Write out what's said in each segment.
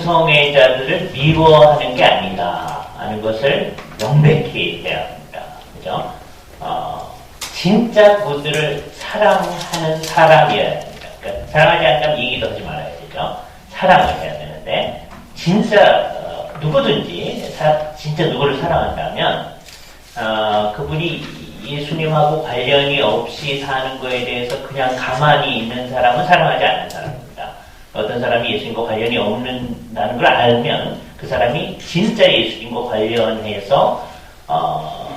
동성애자들을 미워하는 게 아니다 하는 것을 명백히 해야 합니다. 그죠? 진짜 그들을 사랑하는 사람이어야 합니다. 그러니까 사랑하지 않다면 얘기도 하지 말아야 되죠. 사랑을 해야 되는데, 진짜, 누구든지, 진짜 누구를 사랑한다면, 그분이 예수님하고 관련이 없이 사는 거에 대해서 그냥 가만히 있는 사람은 사랑하지 않는 사람입니다. 어떤 사람이 예수님과 관련이 없는다는 걸 알면 그 사람이 진짜 예수님과 관련해서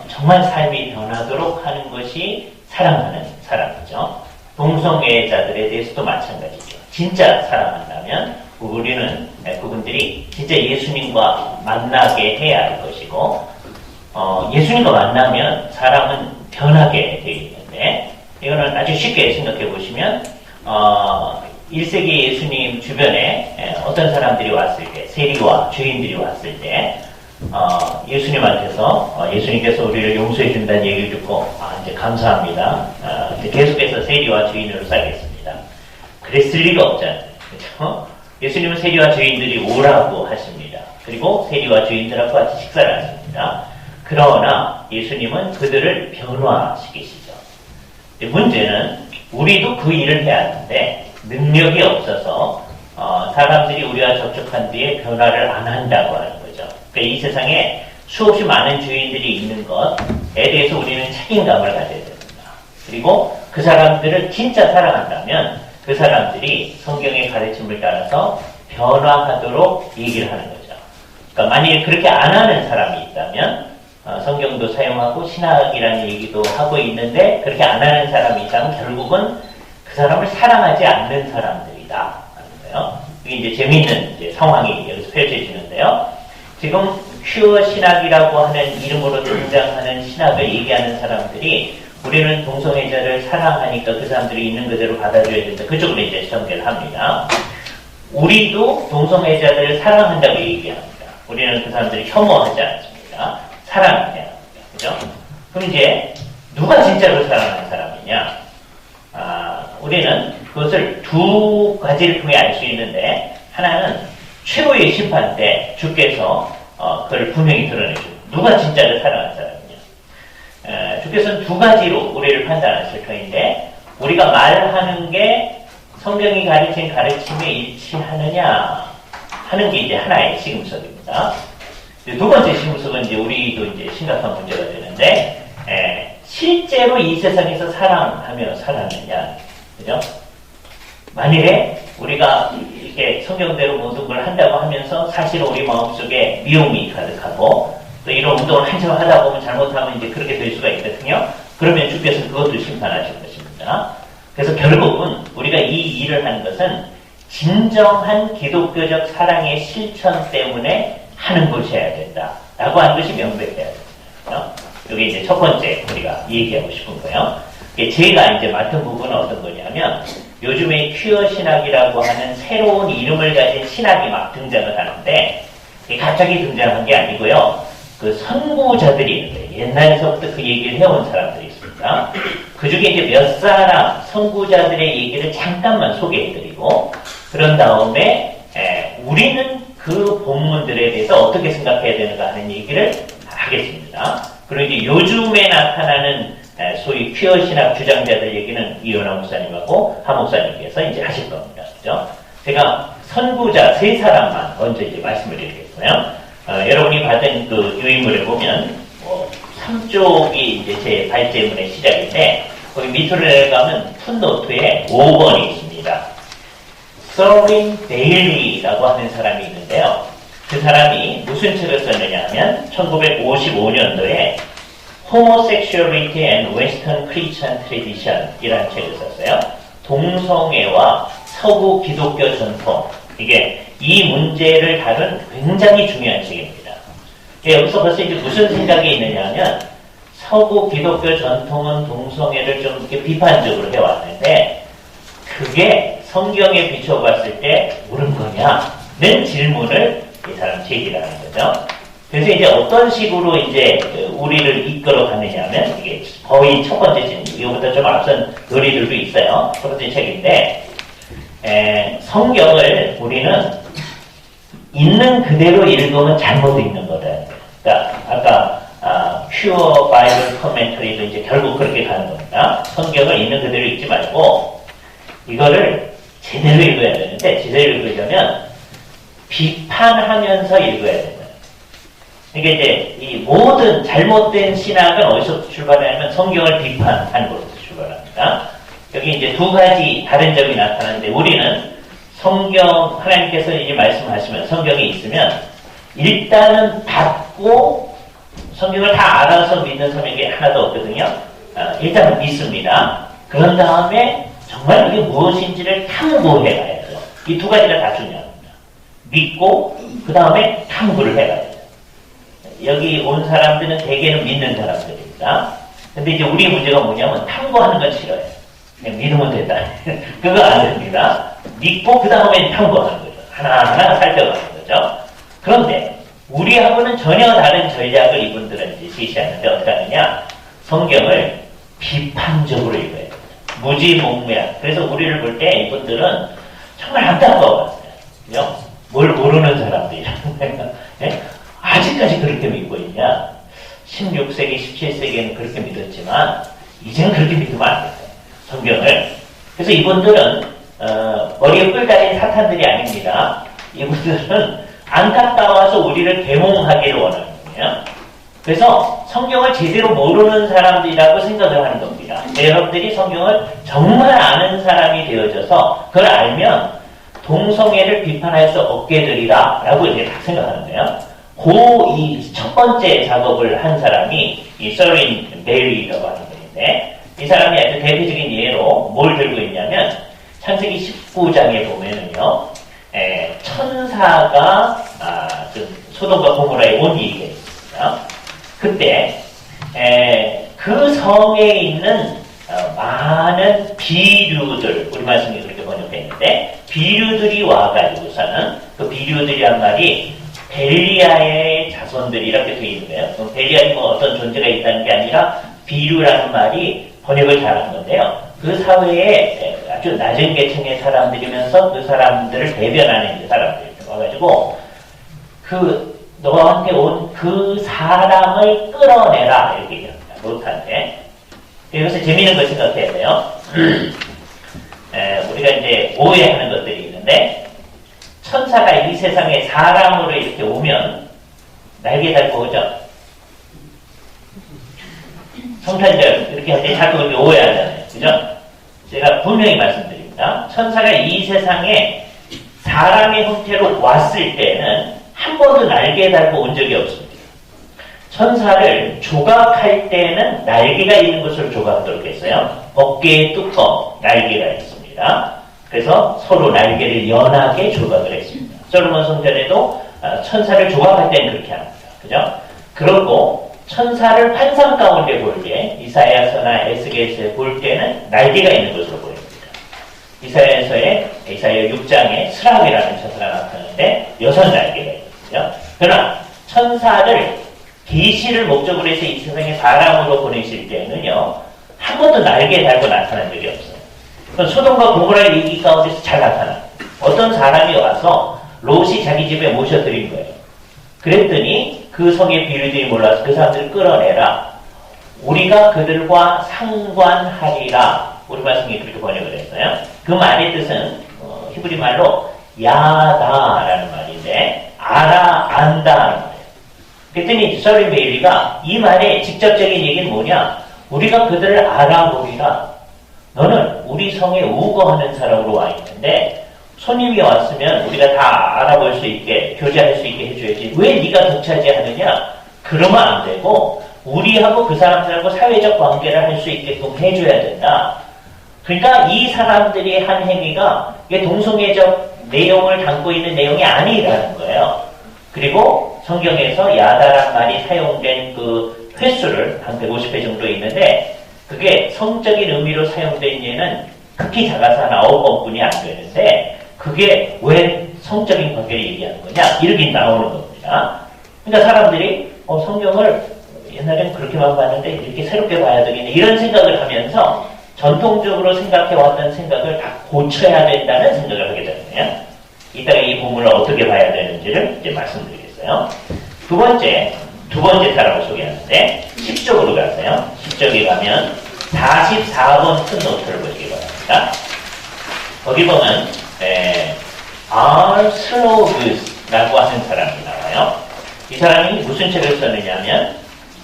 정말 삶이 변하도록 하는 것이 사랑하는 사람이죠. 동성애자들에 대해서도 마찬가지죠. 진짜 사랑한다면 우리는 그분들이 진짜 예수님과 만나게 해야 할 것이고, 예수님과 만나면 사람은 변하게 되어 있는데, 이거는 아주 쉽게 생각해 보시면 1세기 예수님 주변에 어떤 사람들이 왔을 때, 세리와 주인들이 왔을 때 예수님한테서 예수님께서 우리를 용서해 준다는 얘기를 듣고 이제 감사합니다. 이제 계속해서 세리와 주인으로 살겠습니다. 그랬을 리가 없잖아요. 그렇죠? 예수님은 세리와 주인들이 오라고 하십니다. 그리고 세리와 주인들하고 같이 식사를 하십니다. 그러나 예수님은 그들을 변화시키시죠. 문제는 우리도 그 일을 해야 하는데 능력이 없어서 사람들이 우리와 접촉한 뒤에 변화를 안 한다고 하는 거죠. 그러니까 이 세상에 수없이 많은 주인들이 있는 것에 대해서 우리는 책임감을 가져야 됩니다. 그리고 그 사람들을 진짜 사랑한다면 그 사람들이 성경의 가르침을 따라서 변화하도록 얘기를 하는 거죠. 그러니까 만약에 그렇게 안 하는 사람이 있다면 성경도 사용하고 신학이라는 얘기도 하고 있는데 그렇게 안 하는 사람이 있다면 결국은 그 사람을 사랑하지 않는 사람들이다 하는 거예요. 이게 이제 재미있는 상황이 여기서 펼쳐지는데요. 지금 큐어 신학이라고 하는 이름으로 등장하는 신학을 얘기하는 사람들이 우리는 동성애자를 사랑하니까 그 사람들이 있는 그대로 받아줘야 된다. 그쪽으로 이제 전개를 합니다. 우리도 동성애자들을 사랑한다고 얘기합니다. 우리는 그 사람들을 혐오하지 않습니다. 사랑해야 합니다. 그죠? 그럼 이제 누가 진짜로 사랑하는 사람이냐? 우리는 그것을 두 가지를 통해 알 수 있는데, 하나는 최후의 심판 때 주께서 그걸 분명히 드러내줍니다. 누가 진짜로 사랑하는 사람이냐? 주께서는 두 가지로 우리를 판단하실 터인데, 우리가 말하는 게 성경이 가르친 가르침에 일치하느냐 하는 게 이제 하나의 시금석입니다. 두 번째 시금석은 이제 우리도 이제 심각한 문제가 되는데, 실제로 이 세상에서 사랑하며 살았느냐, 그죠? 만일에 우리가 이렇게 성경대로 모든 걸 한다고 하면서 사실은 우리 마음속에 미움이 가득하고 또 이런 운동을 한참 하다 보면 잘못하면 이제 그렇게 될 수가 있거든요. 그러면 주께서 그것도 심판하실 것입니다. 그래서 결국은 우리가 이 일을 하는 것은 진정한 기독교적 사랑의 실천 때문에 하는 것이어야 된다 라고 하는 것이 명백해야 됩니다. 여기 이제 첫 번째 우리가 얘기하고 싶은 거예요. 제가 이제 맡은 부분은 어떤 거냐면, 요즘에 큐어 신학이라고 하는 새로운 이름을 가진 신학이 막 등장을 하는데, 갑자기 등장한 게 아니고요. 그 선구자들이 있는데, 옛날에서부터 그 얘기를 해온 사람들이 있습니다. 그 중에 이제 몇 사람 선구자들의 얘기를 잠깐만 소개해드리고, 그런 다음에 우리는 그 본문들에 대해서 어떻게 생각해야 되는가 하는 얘기를 하겠습니다. 그리고 이제 요즘에 나타나는 소위 퀴어 신학 주장자들 얘기는 이현아 목사님하고 하 목사님께서 이제 하실 겁니다. 그죠? 제가 선구자 세 사람만 먼저 이제 말씀을 드리겠고요. 여러분이 받은 그 유인물에 보면 3쪽이 이제 제 발제문의 시작인데, 거기 밑으로 내려가면 풋노트에 5번이 있습니다. 서린 데일리라고 하는 사람이 있는데요. 그 사람이 무슨 책을 썼느냐 하면 1955년도에 Homosexuality and Western Christian Tradition 이라는 책을 썼어요. 동성애와 서구 기독교 전통. 이게 이 문제를 다룬 굉장히 중요한 책입니다. 여기서 벌써 이제 무슨 생각이 있느냐 하면, 서구 기독교 전통은 동성애를 좀 이렇게 비판적으로 해왔는데, 그게 성경에 비춰봤을 때 옳은 거냐는 질문을 이 사람 제기를 하는 거죠. 그래서 이제 어떤 식으로 이제 우리를 이끌어 가느냐면, 이게 거의 첫 번째 질문, 이거보다 좀 앞선 논의들도 있어요. 첫 번째 책인데, 성경을 우리는 있는 그대로 읽으면 잘못 읽는 거다. 그러니까 아까 퓨어 바이블 커멘터리도 이제 결국 그렇게 가는 겁니다. 성경을 있는 그대로 읽지 말고 이거를 제대로 읽어야 되는데 제대로 읽으려면 비판하면서 읽어야 돼요. 그러니까 이제 이 모든 잘못된 신학은 어디서 출발하냐면 성경을 비판하는 곳에서 출발합니다. 여기 이제 두 가지 다른 점이 나타나는데 우리는 성경 하나님께서 이제 말씀하시면 성경이 있으면 일단은 받고 성경을 다 알아서 믿는 사람에게 하나도 없거든요. 일단은 믿습니다. 그런 다음에 정말 이게 무엇인지를 탐구해 가야죠. 이 두 가지가 다 중요합니다. 믿고 그 다음에 탐구를 해가야 돼요. 여기 온 사람들은 대개는 믿는 사람들입니다. 근데 이제 우리의 문제가 뭐냐면 탐구하는 건 싫어요. 그냥 믿으면 된다. 그거 안 됩니다. 믿고 그 다음에 탐구하는 거죠. 하나하나 살펴가는 거죠. 그런데 우리하고는 전혀 다른 전략을 이분들은 이제 제시하는데 어떻게 하느냐? 성경을 비판적으로 읽어야 돼요. 무지몽매한. 그래서 우리를 볼 때 이분들은 정말 안타까워요. 그죠? 뭘 모르는 사람들이라는 거예요. 네? 아직까지 그렇게 믿고 있냐? 16세기, 17세기에는 그렇게 믿었지만 이제는 그렇게 믿으면 안 돼요. 성경을. 그래서 이분들은 머리에 뿔 달린 사탄들이 아닙니다. 이분들은 안타까워서 우리를 계몽하기를 원하는 거예요. 그래서 성경을 제대로 모르는 사람들이라고 생각을 하는 겁니다. 여러분들이 성경을 정말 아는 사람이 되어져서 그걸 알면 동성애를 비판할 수 없게 되리라 라고 이제 딱 생각하는 거예요. 이 첫 번째 작업을 한 사람이 이 서린 베일리라고 하는 분인데 이 사람이 아주 대표적인 예로 뭘 들고 있냐면 창세기 19장에 보면은요 천사가 소돔과 고모라에 온 얘기가 있습니다. 그때 그 성에 있는 많은 비류들 우리말 성에 그렇게 번역되어 있는데 비류들이 와가지고서는 그 비류들이란 말이 벨리아의 자손들이 이렇게 되어 있는 거예요. 그럼 벨리아에 뭐 어떤 존재가 있다는 게 아니라 비류라는 말이 번역을 잘하는 건데요. 그 사회에 아주 낮은 계층의 사람들이면서 그 사람들을 대변하는 사람들이 와가지고 너한테 온 그 사람을 끌어내라 이렇게 얘기합니다. 롯한테. 여기서 재미있는 걸 생각해야 돼요. 우리가 이제 오해하는 것들이 있는데 천사가 이 세상에 사람으로 이렇게 오면 날개 달고 오죠. 성탄절 이렇게 할 때 자꾸 이렇게 오해하잖아요. 그죠? 제가 분명히 말씀드립니다. 천사가 이 세상에 사람의 형태로 왔을 때는 한 번도 날개 달고 온 적이 없습니다. 천사를 조각할 때는 날개가 있는 것으로 조각하도록 했어요. 어깨에 뚜껑, 날개가 있습니다. 그래서 서로 날개를 연하게 조각을 했습니다. 솔로몬 성전에도 천사를 조각할 때는 그렇게 합니다. 그죠? 그리고 천사를 환상 가운데 볼 때, 이사야서나 에스겔서에 볼 때는 날개가 있는 것으로 보입니다. 이사야 6장에 스락이라는 천사가 나타나는데 6날개가 있거든요. 그러나 천사를 계시를 목적으로 해서 이 세상에 사람으로 보내실 때는요, 한 번도 날개 달고 나타난 적이 없어요. 소돔과 고모라 얘기 가운데서 잘 나타나요. 어떤 사람이 와서 롯이 자기 집에 모셔드린 거예요. 그랬더니 그 성의 비류들이 몰라서 그 사람들을 끌어내라. 우리가 그들과 상관하리라. 우리말 성에 그렇게 번역을 했어요. 그 말의 뜻은 히브리 말로 야다라는 말인데 알아, 안다라는 말이에요. 그랬더니 서린 베일리가 이 말의 직접적인 얘기는 뭐냐? 우리가 그들을 알아보리라. 너는 우리 성에 우거하는 사람으로 와 있는데 손님이 왔으면 우리가 다 알아볼 수 있게 교제할 수 있게 해줘야지. 왜 네가 독차지하느냐? 그러면 안 되고 우리하고 그 사람들하고 사회적 관계를 할 수 있게끔 해줘야 된다. 그러니까 이 사람들이 한 행위가 이게 동성애적 내용을 담고 있는 내용이 아니라는 거예요. 그리고 성경에서 야다란 말이 사용된 그 횟수를 한 150회 정도 있는데 그게 성적인 의미로 사용된 예는 극히 작아서 한 9번뿐이 안 되는데 그게 왜 성적인 관계를 얘기하는 거냐? 이렇게 나오는 겁니다. 그러니까 사람들이 성경을 옛날에는 그렇게만 봤는데 이렇게 새롭게 봐야 되겠네 이런 생각을 하면서 전통적으로 생각해왔던 생각을 다 고쳐야 된다는 생각을 하게 되는 거예요. 이따가 이 본문을 어떻게 봐야 되는지를 이제 말씀드리겠어요. 두 번째 사람을 소개하는데 10쪽으로 가세요. 10쪽에 가면 44번 큰 노트를 보시기 바랍니다. 거기 보면 R. 슬로우스라고 하는 사람이 나와요. 이 사람이 무슨 책을 썼느냐면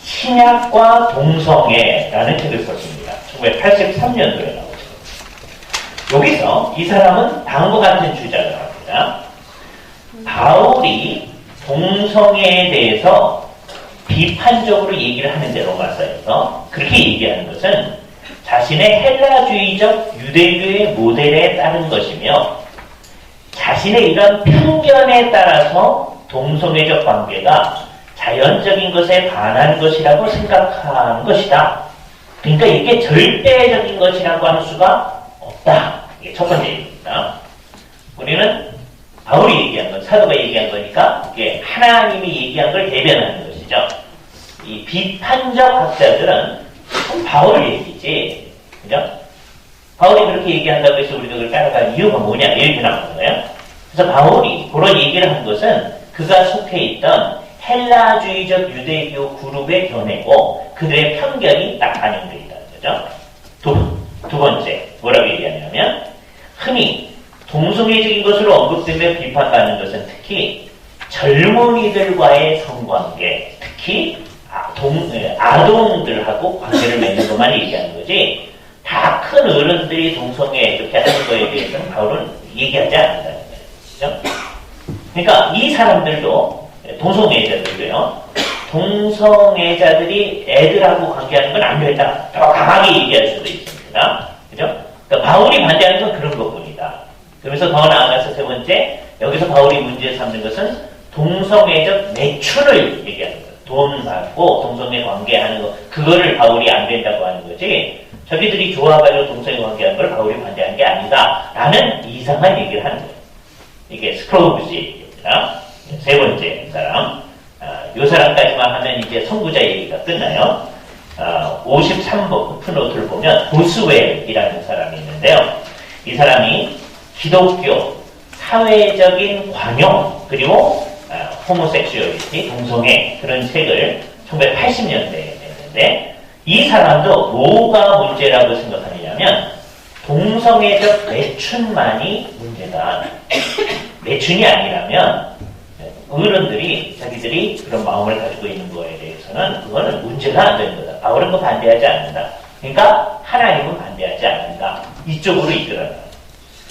신약과 동성애라는 책을 썼습니다. 1983년도에 나오죠. 여기서 이 사람은 다음과 같은 주장을 합니다. 바울이 동성애에 대해서 비판적으로 얘기를 하는데 로마서에서 그렇게 얘기하는 것은 자신의 헬라주의적 유대교의 모델에 따른 것이며 자신의 이런 편견에 따라서 동성애적 관계가 자연적인 것에 반하는 것이라고 생각하는 것이다. 그러니까 이게 절대적인 것이라고 할 수가 없다. 이게 첫 번째 얘기입니다. 우리는 바울이 얘기한 건, 사도가 얘기한 거니까 이게 하나님이 얘기한 걸 대변하는 것이죠. 이 비판적 학자들은 바울 얘기지, 그죠? 바울이 그렇게 얘기한다고 해서 우리가 그걸 따라갈 이유가 뭐냐, 이렇게 나오는 거예요. 그래서 바울이 그런 얘기를 한 것은 그가 속해 있던 헬라주의적 유대교 그룹의 견해고 그들의 편견이 딱 반영되어 있다는 거죠. 두 번째, 뭐라고 얘기하냐면 흔히 동성애적인 것으로 언급되며 비판받는 것은 특히 젊은이들과의 성관계, 특히 아동들하고 관계를 맺는 것만 얘기하는 거지 다 큰 어른들이 동성애 이렇게 하는 거에 대해서는 바울은 얘기하지 않는다는 거예요. 그렇죠? 그러니까 이 사람들도 동성애자들도요. 동성애자들이 애들하고 관계하는 건 안 된다. 더 강하게 얘기할 수도 있습니다. 그죠? 그러니까 바울이 반대하는 건 그런 것뿐이다. 그러면서 더 나아가서 세 번째, 여기서 바울이 문제 삼는 것은 동성애적 매춘을 얘기하는 거예요. 돈 받고 동성애 관계하는 거, 그거를 바울이 안 된다고 하는 거지. 자기들이 좋아가지고 동성애 관계하는 걸 바울이 반대하는 게 아니다. 라는 이상한 얘기를 하는 거예요. 이게 스크로우브스 얘기입니다. 세 번째 사람. 이 사람까지만 하면 이제 선구자 얘기가 끝나요. 53번 푸노트를 보면 보스웰이라는 사람이 있는데요. 이 사람이 기독교, 사회적인 관용, 그리고 호모섹슈얼리티, 동성애 그런 책을 1980년대에 냈는데 이 사람도 뭐가 문제라고 생각하느냐면 동성애적 매춘만이 문제다. 매춘이 아니라면 어른들이 자기들이 그런 마음을 가지고 있는 거에 대해서는 그거는 문제가 안 되는 거다. 바울은 그 반대하지 않는다. 그러니까 하나님은 반대하지 않는다. 이쪽으로 이끌어라.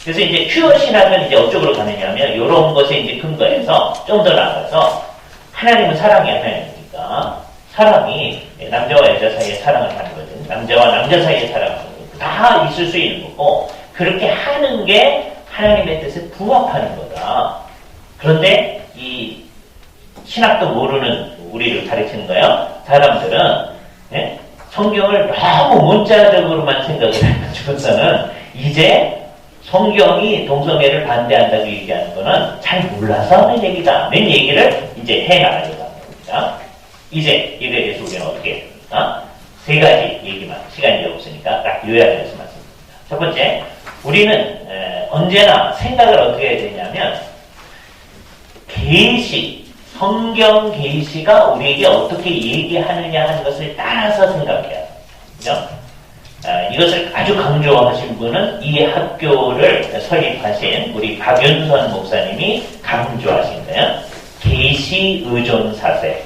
그래서 이제 퓨어 신학은 이제 어쪽으로 가느냐면 이런 것에 이제 근거해서 좀 더 나아가서 하나님은 사랑이 하나님이니까 사랑이 남자와 여자 사이에 사랑을 하는 거든 남자와 남자 사이에 사랑을 하는 거든 다 있을 수 있는 거고 그렇게 하는 게 하나님의 뜻에 부합하는 거다. 그런데 이 신학도 모르는 우리를 가르치는 거예요. 사람들은 성경을 너무 문자적으로만 생각을 해가지고서는 이제 성경이 동성애를 반대한다고 얘기하는 거는 잘 몰라서 하는 얘기다. 는 얘기를 이제 해나가려고 하는 겁니다. 이제 이거에 대해서 우리는 어떻게 했습니까? 세 가지 얘기만, 시간이 없으니까 딱 요약해서 말씀드립니다. 첫 번째, 우리는 언제나 생각을 어떻게 해야 되냐면 계시, 성경 계시가 우리에게 어떻게 얘기하느냐 하는 것을 따라서 생각해야 합니다. 그죠? 이것을 아주 강조하신 분은 이 학교를 설립하신 우리 박윤선 목사님이 강조하신 거예요. 계시 의존 사세.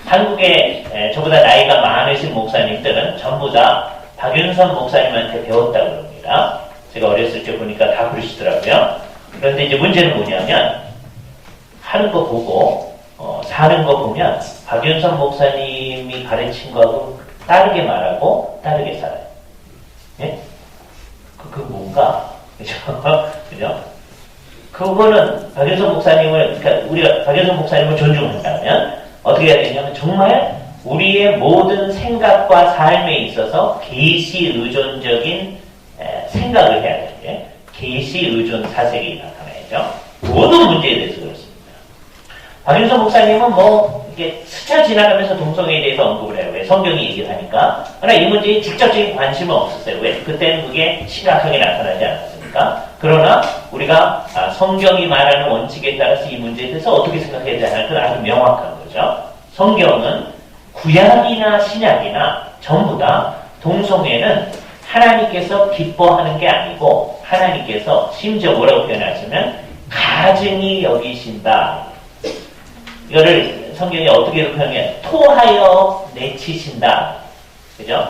한국에 저보다 나이가 많으신 목사님들은 전부 다 박윤선 목사님한테 배웠다고 합니다. 제가 어렸을 때 보니까 다 그러시더라고요. 그런데 이제 문제는 뭐냐면 하는 거 보고 사는 거 보면 박윤선 목사님이 가르친 거하고 다르게 말하고 다르게 살아요. 예? 그 뭔가 그죠? 그죠? 그거는 박윤선 목사님을 그러니까 우리가 박윤선 목사님을 존중한다면 어떻게 해야 되냐면 정말 우리의 모든 생각과 삶에 있어서 계시 의존적인 생각을 해야 돼요. 계시 의존 사색이 나타나야죠. 모든 문제에 대해서 그렇습니다. 박윤선 목사님은 이게 스쳐 지나가면서 동성애에 대해서 언급을 해요. 왜? 성경이 얘기를 하니까. 그러나 이 문제에 직접적인 관심은 없었어요. 왜? 그때는 그게 심각하게 나타나지 않았습니까? 그러나 우리가 성경이 말하는 원칙에 따라서 이 문제에 대해서 어떻게 생각해야 되나 그건 아주 명확한 거죠. 성경은 구약이나 신약이나 전부 다 동성애는 하나님께서 기뻐하는 게 아니고 하나님께서 심지어 뭐라고 표현하시면 가증히 여기신다. 이거를 성경이 어떻게 표현해요? 토하여 내치신다. 그죠?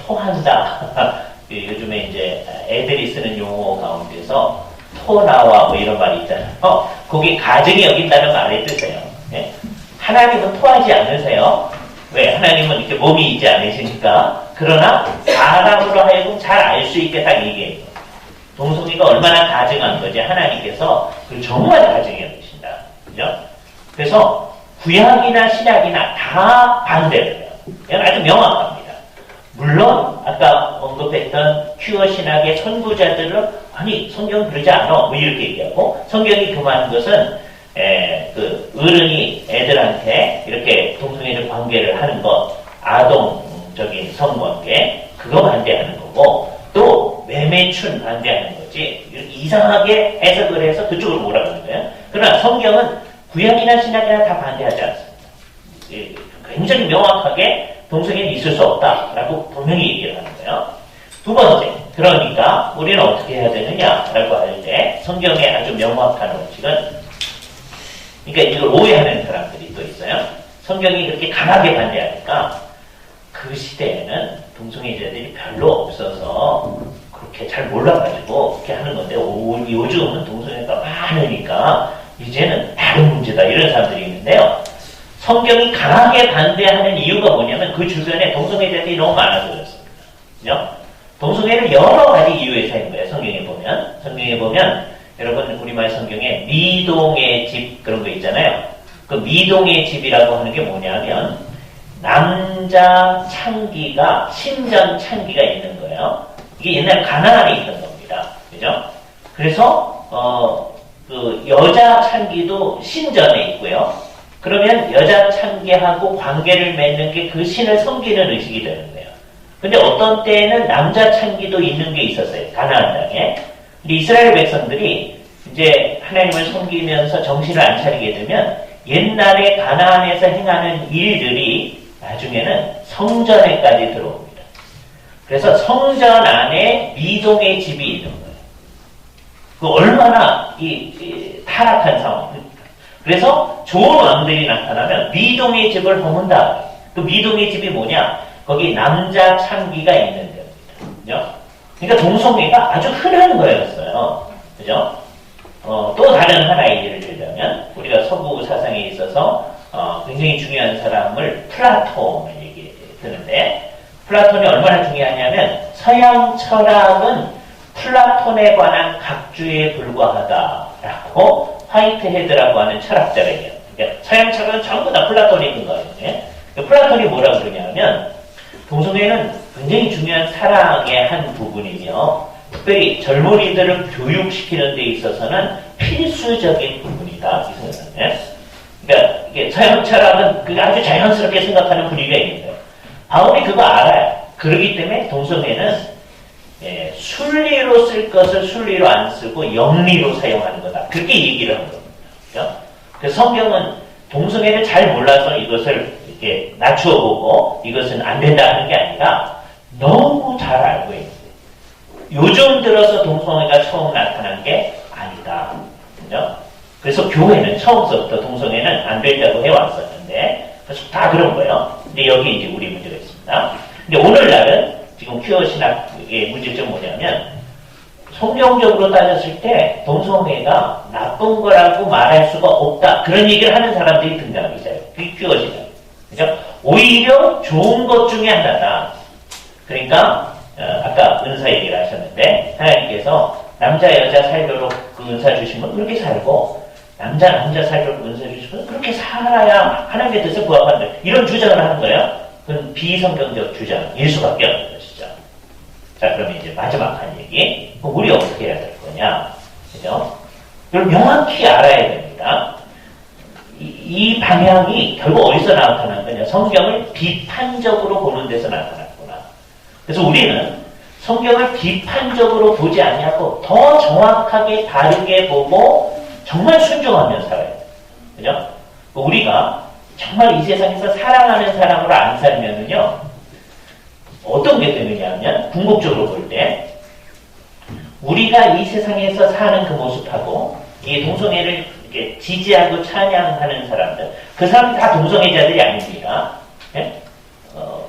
토한다. 요즘에 이제 애들이 쓰는 용어 가운데서 토나와 뭐 이런 말이 있잖아요. 거기 가증히 여긴다는 말의 뜻이에요. 네? 하나님은 토하지 않으세요. 왜? 하나님은 이렇게 몸이 있지 않으시니까. 그러나 사람으로 하여금 잘 알 수 있게 딱 얘기해요. 동성애가 얼마나 가증한 거지. 하나님께서 그걸 정말 가증히 여기신다. 그죠? 그래서 구약이나 신약이나 다 반대를 해요. 이건 아주 명확합니다. 물론 아까 언급했던 큐어 신학의 선구자들은 아니 성경은 그러지 않아 뭐 이렇게 얘기하고 성경이 교만한 것은 그 어른이 애들한테 이렇게 동성애를 관계를 하는 것 아동적인 성관계 그거 반대하는 거고 또 매매춘 반대하는 거지 이상하게 해석을 해서 그쪽으로 몰아가는 거예요. 그러나 성경은 구약이나 신약이나 다 반대하지 않습니다. 굉장히 명확하게 동성애는 있을 수 없다라고 분명히 얘기를 하는 거예요. 두 번째, 그러니까 우리는 어떻게 해야 되느냐라고 할 때 성경의 아주 명확한 원칙은 그러니까 이걸 오해하는 사람들이 또 있어요. 성경이 그렇게 강하게 반대하니까 그 시대에는 동성애자들이 별로 없어서 그렇게 잘 몰라가지고 그렇게 하는 건데 요즘은 동성애가 많으니까 이제는 다른 문제다 이런 사람들이 있는데요. 성경이 강하게 반대하는 이유가 뭐냐면 그 주변에 동성애자들이 너무 많아서 그렇습니다. 그죠? 동성애를 여러 가지 이유에서 하는 거예요. 성경에 보면 여러분 우리말 성경에 미동의 집 그런 거 있잖아요. 그 미동의 집이라고 하는 게 뭐냐면 남자 창기가 신전 창기가 있는 거예요. 이게 옛날 가나안에 있던 겁니다. 그죠? 그래서 그 여자 창기도 신전에 있고요. 그러면 여자 창기하고 관계를 맺는 게 그 신을 섬기는 의식이 되는 거예요. 근데 어떤 때에는 남자 창기도 있는 게 있었어요. 가나안 땅에. 근데 이스라엘 백성들이 이제 하나님을 섬기면서 정신을 안 차리게 되면 옛날에 가나안에서 행하는 일들이 나중에는 성전에까지 들어옵니다. 그래서 성전 안에 미동의 집이 있는 거예요. 그 얼마나 타락한 상황. 그래서 좋은 왕들이 나타나면 미동의 집을 허문다. 그 미동의 집이 뭐냐? 거기 남자 창기가 있는 데입니다. 그죠? 그러니까 동성애가 아주 흔한 거였어요. 그죠? 또 다른 하나의 예를 들자면 우리가 서구 사상에 있어서 굉장히 중요한 사람을 플라톤을 얘기 드는데 플라톤이 얼마나 중요하냐면 서양 철학은 플라톤에 관한 각주에 불과하다라고 화이트헤드라고 하는 철학자가 있어요. 그러니까 서양 철학은 전부 다 플라톤이 있는 거예요. 플라톤이 뭐라고 그러냐면 동성애는 굉장히 중요한 사랑의 한 부분이며 특별히 젊은이들을 교육시키는 데 있어서는 필수적인 부분이다. 이 생각을. 그러니까 이게 서양 철학은 그 아주 자연스럽게 생각하는 분위기가 있는 거예요. 바울이 그거 알아요. 그렇기 때문에 동성애는 순리로 쓸 것을 순리로 안 쓰고 영리로 사용하는 거다. 그렇게 얘기를 한 겁니다. 그렇죠? 그래서 성경은 동성애를 잘 몰라서 이것을 이렇게 낮추어 보고 이것은 안 된다 하는 게 아니라 너무 잘 알고 있는 거예요. 요즘 들어서 동성애가 처음 나타난 게 아니다. 그렇죠? 그래서 교회는 처음부터 동성애는 안 된다고 해왔었는데 그래서 다 그런 거예요. 근데 여기 이제 우리 문제가 있습니다. 근데 오늘날은 지금 큐어 신학의 문제점은 뭐냐면 성경적으로 따졌을 때 동성애가 나쁜 거라고 말할 수가 없다. 그런 얘기를 하는 사람들이 등장하기 시작해요. 그게 큐어 신학. 그죠? 오히려 좋은 것 중에 하나다. 그러니까 아까 은사 얘기를 하셨는데 하나님께서 남자 여자 살도록 그 은사 주시면 그렇게 살고 남자 살도록 은사 주시면 그렇게 살아야 하나님의 뜻을 부합한다. 이런 주장을 하는 거예요. 그건 비성경적 주장, 예수밖에 없는 것이죠. 자, 그러면 이제 마지막 한 얘기. 그럼 우리 어떻게 해야 될 거냐? 그죠? 그걸 명확히 알아야 됩니다. 이 방향이 결국 어디서 나타난 거냐? 성경을 비판적으로 보는 데서 나타났구나. 그래서 우리는 성경을 비판적으로 보지 않냐고 더 정확하게 다르게 보고 정말 순종하며 살아야 돼요. 그죠? 우리가 정말 이 세상에서 사랑하는 사람으로 안 살면은요, 어떤 게 되느냐 하면, 궁극적으로 볼 때, 우리가 이 세상에서 사는 그 모습하고, 이 동성애를 이렇게 지지하고 찬양하는 사람들, 그 사람이 다 동성애자들이 아닙니다. 예?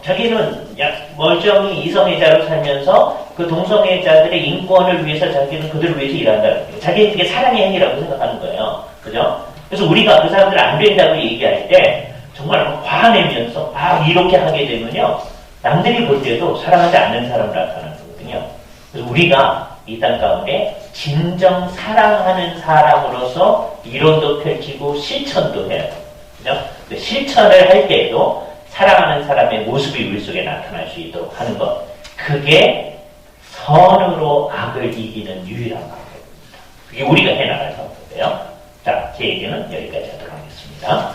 자기는 멀쩡히 이성애자로 살면서 그 동성애자들의 인권을 위해서 자기는 그들을 위해서 일한다는 거예요. 자기는 그게 사랑의 행위라고 생각하는 거예요. 그죠? 그래서 우리가 그 사람들 안 된다고 얘기할 때 정말 화내면서 이렇게 하게 되면요, 남들이 볼 때도 사랑하지 않는 사람을 나타나는 거거든요. 그래서 우리가 이 땅 가운데 진정 사랑하는 사람으로서 이론도 펼치고 실천도 해야 돼요. 그죠? 실천을 할 때에도 사랑하는 사람의 모습이 우리 속에 나타날 수 있도록 하는 것, 그게 선으로 악을 이기는 유일한 방법입니다. 그게 우리가 해나갈 방법이에요. 자, 제 얘기는 여기까지 하도록 하겠습니다.